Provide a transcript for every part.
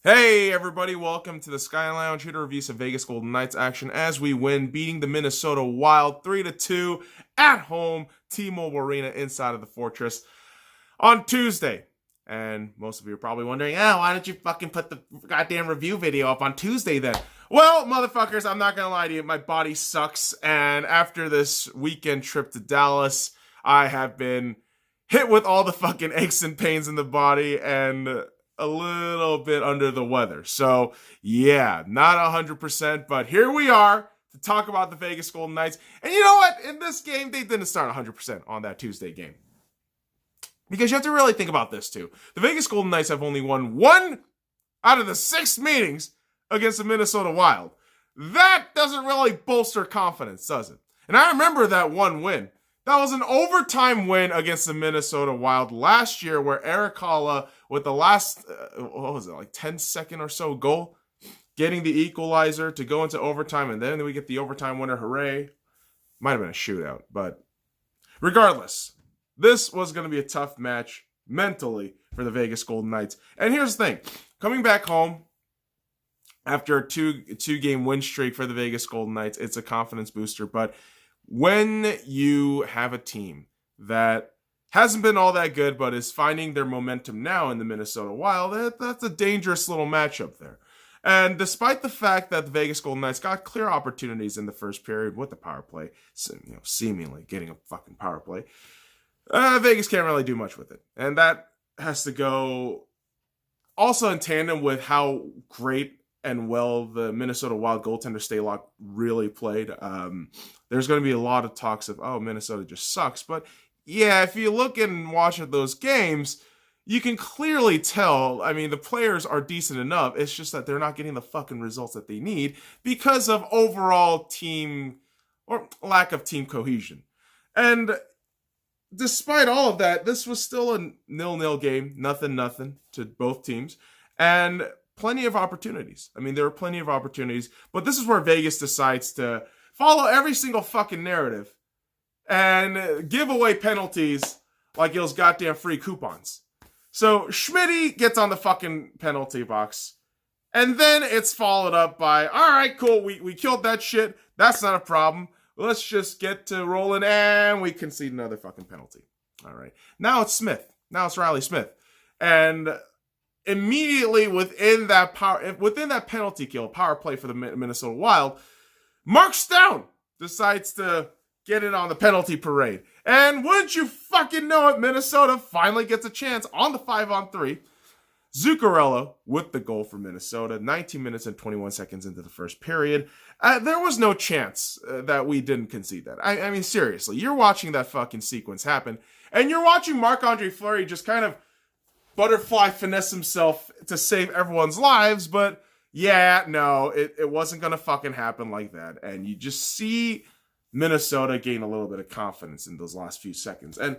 Hey everybody, welcome to the SkyLounge, here to review some Vegas Golden Knights action as we win, beating the Minnesota Wild 3-2 at home, T-Mobile Arena inside of the Fortress on Tuesday. And most of you are probably wondering, why didn't you fucking put the goddamn review video up on Tuesday then? Well, motherfuckers, I'm not gonna lie to you, my body sucks, and after this weekend trip to Dallas, I have been hit with all the fucking aches and pains in the body, and a little bit under the weather. So, yeah, not 100%, but here we are to talk about the Vegas Golden Knights. And you know what? In this game, they didn't start 100% on that Tuesday game. Because you have to really think about this, too. The Vegas Golden Knights have only won 1 out of the 6 meetings against the Minnesota Wild. That doesn't really bolster confidence, does it? And I remember that one win. That was an overtime win against the Minnesota Wild last year where Erik Haula, with the last, 10-second or so goal, getting the equalizer to go into overtime, and then we get the overtime winner, hooray. Might have been a shootout, but regardless, this was going to be a tough match mentally for the Vegas Golden Knights. And here's the thing, coming back home after a two-game win streak for the Vegas Golden Knights, it's a confidence booster, but when you have a team that hasn't been all that good, but is finding their momentum now in the Minnesota Wild, that's a dangerous little matchup there. And despite the fact that the Vegas Golden Knights got clear opportunities in the first period with the power play, seemingly getting a fucking power play, Vegas can't really do much with it. And that has to go also in tandem with how great and well the Minnesota Wild goaltender Stalock really played. There's going to be a lot of talks of, Minnesota just sucks. But yeah, if you look and watch at those games, you can clearly tell, the players are decent enough. It's just that they're not getting the fucking results that they need because of overall team or lack of team cohesion. And despite all of that, this was still a 0-0 game, nothing to both teams. And plenty of opportunities. There were plenty of opportunities, but this is where Vegas decides to follow every single fucking narrative and give away penalties like it was goddamn free coupons. So Schmitty gets on the fucking penalty box, and then it's followed up by, all right, cool, we killed that shit. That's not a problem. Let's just get to rolling, and we concede another fucking penalty. All right. Now it's Smith. Now it's Riley Smith. And immediately within that penalty kill, power play for the Minnesota Wild, Mark Stone decides to get in on the penalty parade. And wouldn't you fucking know it, Minnesota finally gets a chance on the 5-on-3. Zuccarello with the goal for Minnesota, 19 minutes and 21 seconds into the first period. There was no chance that we didn't concede that. Seriously, you're watching that fucking sequence happen, and you're watching Marc-Andre Fleury just kind of butterfly finesse himself to save everyone's lives, but yeah, no, it wasn't gonna fucking happen like that. And you just see Minnesota gain a little bit of confidence in those last few seconds. And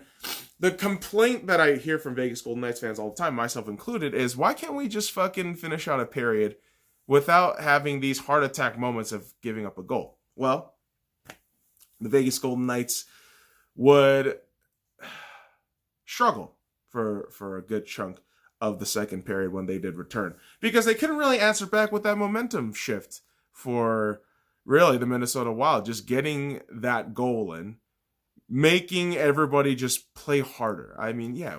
the complaint that I hear from Vegas Golden Knights fans all the time, myself included, is why can't we just fucking finish out a period without having these heart attack moments of giving up a goal? Well, the Vegas Golden Knights would struggle for a good chunk of the second period when they did return, because they couldn't really answer back with that momentum shift for really the Minnesota Wild, just getting that goal in, making everybody just play harder.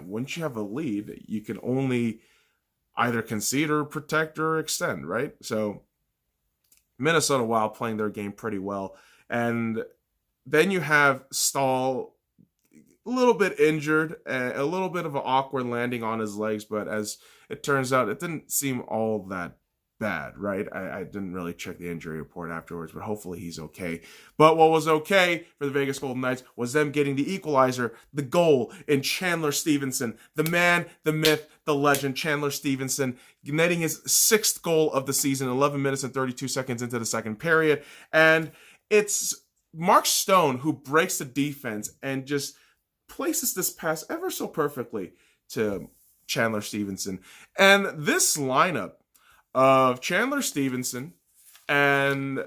Once you have a lead, you can only either concede or protect or extend, right? So Minnesota Wild playing their game pretty well. And then you have Stahl a little bit injured, a little bit of an awkward landing on his legs, but as it turns out, it didn't seem all that bad, right? I didn't really check the injury report afterwards, but hopefully he's okay. But what was okay for the Vegas Golden Knights was them getting the equalizer, the goal in Chandler Stevenson, the man, the myth, the legend, Chandler Stevenson, netting his 6th goal of the season, 11 minutes and 32 seconds into the second period. And it's Mark Stone who breaks the defense and just places this pass ever so perfectly to Chandler Stevenson. And this lineup of Chandler Stevenson and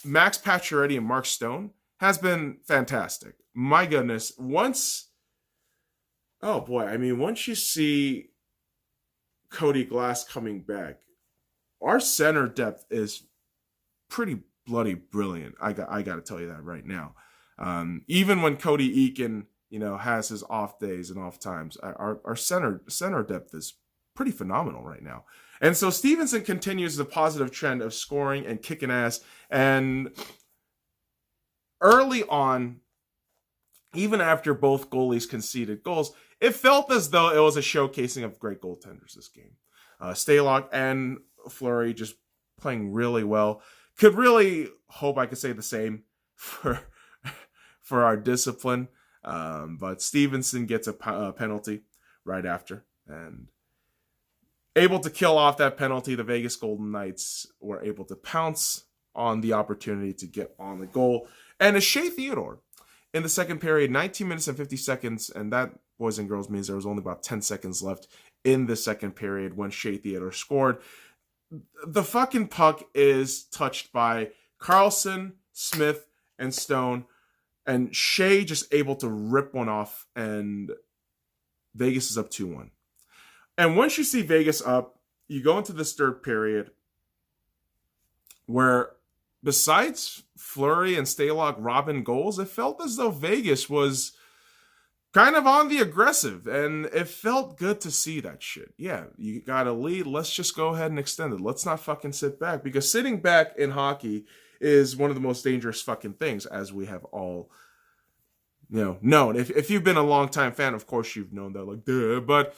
Max Pacioretty and Mark Stone has been fantastic. My goodness, once you see Cody Glass coming back, our center depth is pretty bloody brilliant. I got to tell you that right now. Even when Cody Eakin, has his off days and off times, our center depth is pretty phenomenal right now. And so Stevenson continues the positive trend of scoring and kicking ass. And early on, even after both goalies conceded goals, it felt as though it was a showcasing of great goaltenders this game. Stalock and Fleury just playing really well. Could really hope I could say the same for our discipline. But Stevenson gets a penalty right after. And able to kill off that penalty, the Vegas Golden Knights were able to pounce on the opportunity to get on the goal. And a Shea Theodore in the second period, 19 minutes and 50 seconds. And that, boys and girls, means there was only about 10 seconds left in the second period when Shea Theodore scored. The fucking puck is touched by Carlson, Smith, and Stone. And Shea just able to rip one off. And Vegas is up 2-1. And once you see Vegas up, you go into this third period where besides Fleury and Stalock robbing goals, it felt as though Vegas was kind of on the aggressive. And it felt good to see that shit. Yeah, you got a lead. Let's just go ahead and extend it. Let's not fucking sit back. Because sitting back in hockey is one of the most dangerous fucking things, as we have all known. If you've been a long-time fan, of course you've known that. Like, duh. But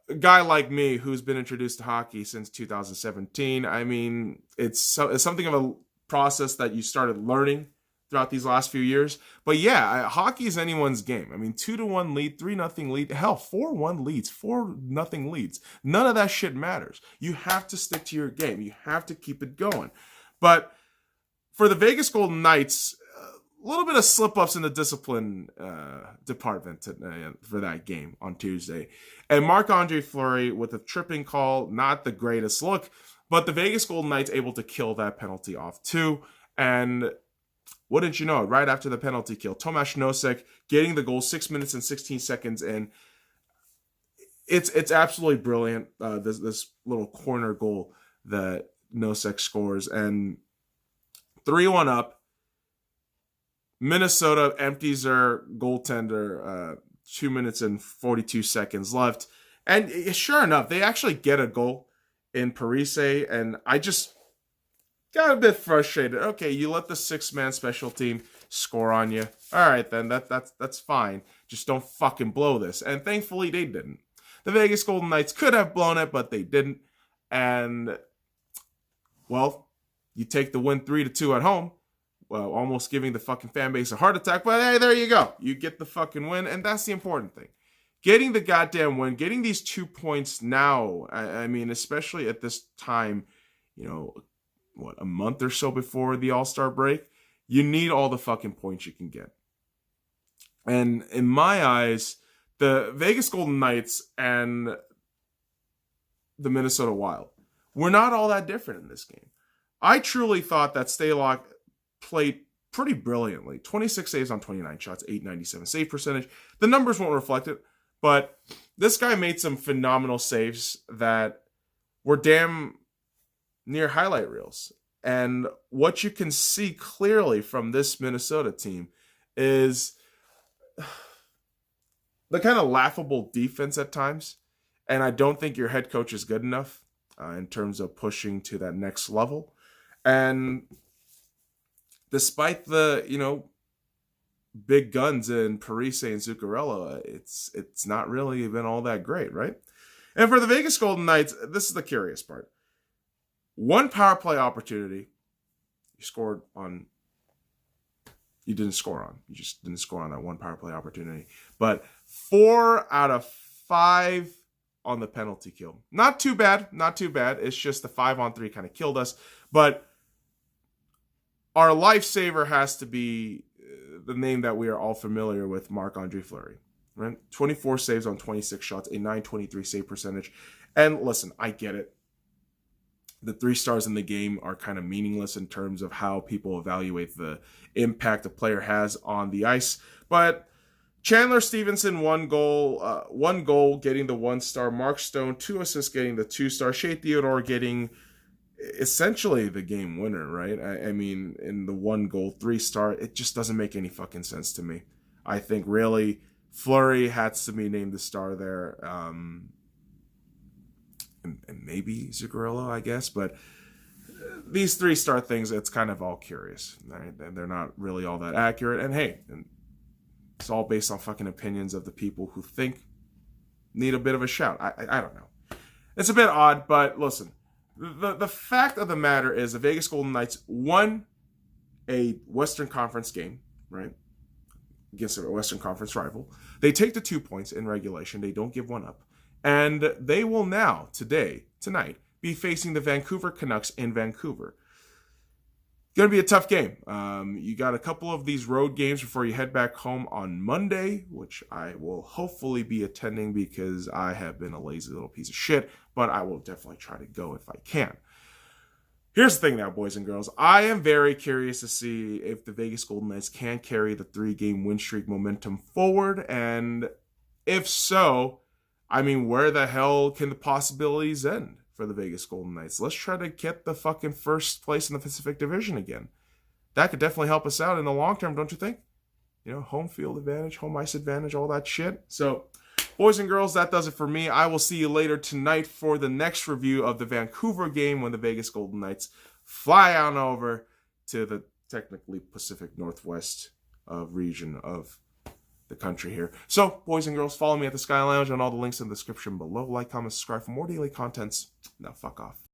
a guy like me who's been introduced to hockey since 2017, I mean, it's something of a process that you started learning throughout these last few years. But yeah, hockey is anyone's game. I mean, 2-1 lead, 3-0 lead, hell, 4-1 leads, 4-0 leads. None of that shit matters. You have to stick to your game. You have to keep it going. But for the Vegas Golden Knights, a little bit of slip-ups in the discipline department for that game on Tuesday. And Marc-Andre Fleury with a tripping call, not the greatest look, but the Vegas Golden Knights able to kill that penalty off too. And wouldn't you know it, right after the penalty kill, Tomáš Nosek getting the goal 6 minutes and 16 seconds in. It's absolutely brilliant, this little corner goal that Nosek scores. And 3-1 up. Minnesota empties their goaltender, 2 minutes and 42 seconds left. And sure enough, they actually get a goal in Parise. And I just got a bit frustrated. Okay, you let the six-man special team score on you. All right, then, that's fine. Just don't fucking blow this. And thankfully, they didn't. The Vegas Golden Knights could have blown it, but they didn't. And, well, you take the win 3-2 at home. Well, almost giving the fucking fan base a heart attack. But hey, there you go. You get the fucking win, and that's the important thing. Getting the goddamn win, getting these 2 points now, I mean, especially at this time, a month or so before the All-Star break, you need all the fucking points you can get. And in my eyes, the Vegas Golden Knights and the Minnesota Wild were not all that different in this game. I truly thought that Stalock played pretty brilliantly. 26 saves on 29 shots, .897 save percentage. The numbers won't reflect it, but this guy made some phenomenal saves that were damn near highlight reels. And what you can see clearly from this Minnesota team is the kind of laughable defense at times. And I don't think your head coach is good enough in terms of pushing to that next level. And despite the, big guns in Parise and Zuccarello, it's not really been all that great, right? And for the Vegas Golden Knights, this is the curious part. One power play opportunity you scored on. You didn't score on. You just didn't score on that one power play opportunity. But 4 out of 5 on the penalty kill. Not too bad. Not too bad. It's just the 5-on-3 kind of killed us. But our lifesaver has to be the name that we are all familiar with, Marc-Andre Fleury. Right? 24 saves on 26 shots, a .923 save percentage. And listen, I get it. The 3 stars in the game are kind of meaningless in terms of how people evaluate the impact a player has on the ice. But Chandler Stevenson, 1 goal, getting the 1 star. Mark Stone, 2 assists, getting the 2 star. Shea Theodore getting essentially the game winner, right? I mean, in the 1 goal, 3 star, it just doesn't make any fucking sense to me. I think really Fleury has to be named the star there. And maybe Zuccarello, I guess, but these 3-star things, it's kind of all curious, right? And they're not really all that accurate. And hey, it's all based on fucking opinions of the people who think need a bit of a shout. I don't know. It's a bit odd, but listen, the fact of the matter is the Vegas Golden Knights won a Western Conference game, right? Against a Western Conference rival. They take the 2 points in regulation. They don't give one up. And they will now, tonight, be facing the Vancouver Canucks in Vancouver. Going to be a tough game. You got a couple of these road games before you head back home on Monday, which I will hopefully be attending because I have been a lazy little piece of shit, but I will definitely try to go if I can. Here's the thing now, boys and girls. I am very curious to see if the Vegas Golden Knights can carry the 3-game win streak momentum forward, and if so, I mean, where the hell can the possibilities end for the Vegas Golden Knights? Let's try to get the fucking first place in the Pacific Division again. That could definitely help us out in the long term, don't you think? You know, home field advantage, home ice advantage, all that shit. So, boys and girls, that does it for me. I will see you later tonight for the next review of the Vancouver game when the Vegas Golden Knights fly on over to the technically Pacific Northwest region of the country here. So, boys and girls, follow me at the Sky Lounge on all the links in the description below. Like, comment, subscribe for more daily contents. Now, fuck off.